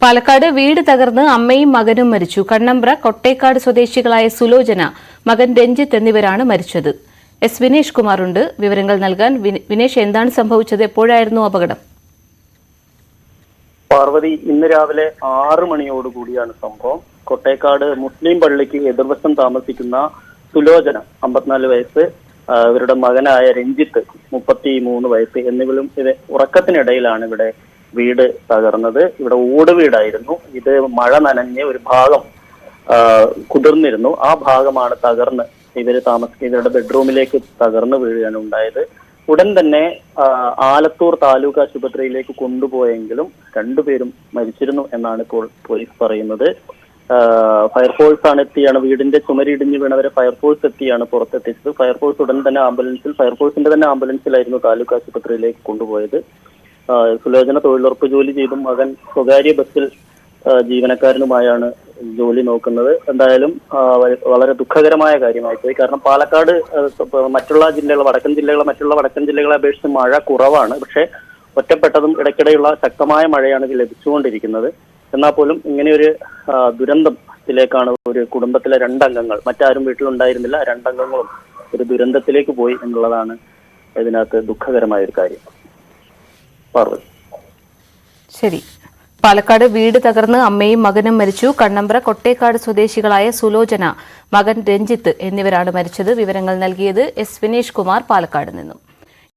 പാലക്കാട് വീട് തകർന്ന് അമ്മയും മകനും മരിച്ചു. കണ്ണമ്പ്ര കൊട്ടേക്കാട് സ്വദേശികളായ സുലോചന, മകൻ രഞ്ജിത്ത് എന്നിവരാണ് മരിച്ചത്. എസ് വിനേഷ് കുമാറുണ്ട് വിവരങ്ങൾ നൽകാൻ. വിനേഷ്, എന്താണ് സംഭവിച്ചത്? എപ്പോഴായിരുന്നു അപകടം? പാർവതി, ഇന്ന് രാവിലെ 6 മണിയോടുകൂടിയാണ് സംഭവം. കൊട്ടേക്കാട് മുസ്ലിം പള്ളിക്ക് എതിർവശം താമസിക്കുന്ന സുലോചന 54 വയസ്സ്, ഇവരുടെ മകനായ രഞ്ജിത്ത് 33 വയസ്സ് എന്നിവരും ഇത് ഉറക്കത്തിനിടയിലാണ് ഇവിടെ വീട് തകർന്നത്. ഇവിടെ ഓട് വീടായിരുന്നു. ഇത് മഴ നനഞ്ഞ് ഒരു ഭാഗം കുതിർന്നിരുന്നു. ആ ഭാഗമാണ് തകർന്ന് ഇവരുടെ ബെഡ്റൂമിലേക്ക് തകർന്നു വീഴുകയാണ് ഉണ്ടായത്. ഉടൻ തന്നെ ആലത്തൂർ താലൂക്ക് ആശുപത്രിയിലേക്ക് കൊണ്ടുപോയെങ്കിലും 2 പേരും മരിച്ചിരുന്നു എന്നാണ് ഇപ്പോൾ പോലീസ് പറയുന്നത്. ഫയർഫോഴ്സ് ആണ് എത്തിയാണ് വീടിന്റെ ചുമരിടിഞ്ഞ് വീണവരെ ഫയർഫോഴ്സ് എത്തിയാണ് പുറത്തെത്തിച്ചത്. ഫയർഫോഴ്സ് ഉടൻ തന്നെ ഫയർഫോഴ്സിന്റെ തന്നെ ആംബുലൻസിലായിരുന്നു താലൂക്ക് ആശുപത്രിയിലേക്ക് കൊണ്ടുപോയത്. സുലോചന തൊഴിലുറപ്പ് ജോലി ചെയ്തും മകൻ സ്വകാര്യ ബസ്സിൽ ജീവനക്കാരനുമായാണ് ജോലി നോക്കുന്നത്. എന്തായാലും വളരെ ദുഃഖകരമായ കാര്യമായി പോയി. കാരണം പാലക്കാട് മറ്റുള്ള വടക്കൻ ജില്ലകളെ അപേക്ഷിച്ച് മഴ കുറവാണ്. പക്ഷെ ഒറ്റപ്പെട്ടതും ഇടയ്ക്കിടെയുള്ള ശക്തമായ മഴയാണ് ഇത് ലഭിച്ചുകൊണ്ടിരിക്കുന്നത്. എന്നാൽ പോലും ഇങ്ങനെയൊരു ദുരന്തത്തിലേക്കാണ് ഒരു കുടുംബത്തിലെ 2 അംഗങ്ങൾ, മറ്റാരും വീട്ടിലുണ്ടായിരുന്നില്ല, 2 അംഗങ്ങളും ഒരു ദുരന്തത്തിലേക്ക് പോയി എന്നുള്ളതാണ് ഇതിനകത്ത് ദുഃഖകരമായ ഒരു കാര്യം. ശരി. പാലക്കാട് വീട് തകർന്ന് അമ്മയും മകനും മരിച്ചു. കണ്ണമ്പ്ര കൊട്ടേക്കാട് സ്വദേശികളായ സുലോചന, മകൻ രഞ്ജിത്ത് എന്നിവരാണ് മരിച്ചത്. വിവരങ്ങൾ നൽകിയത് എസ് വിനേഷ് കുമാർ, പാലക്കാട് നിന്നും.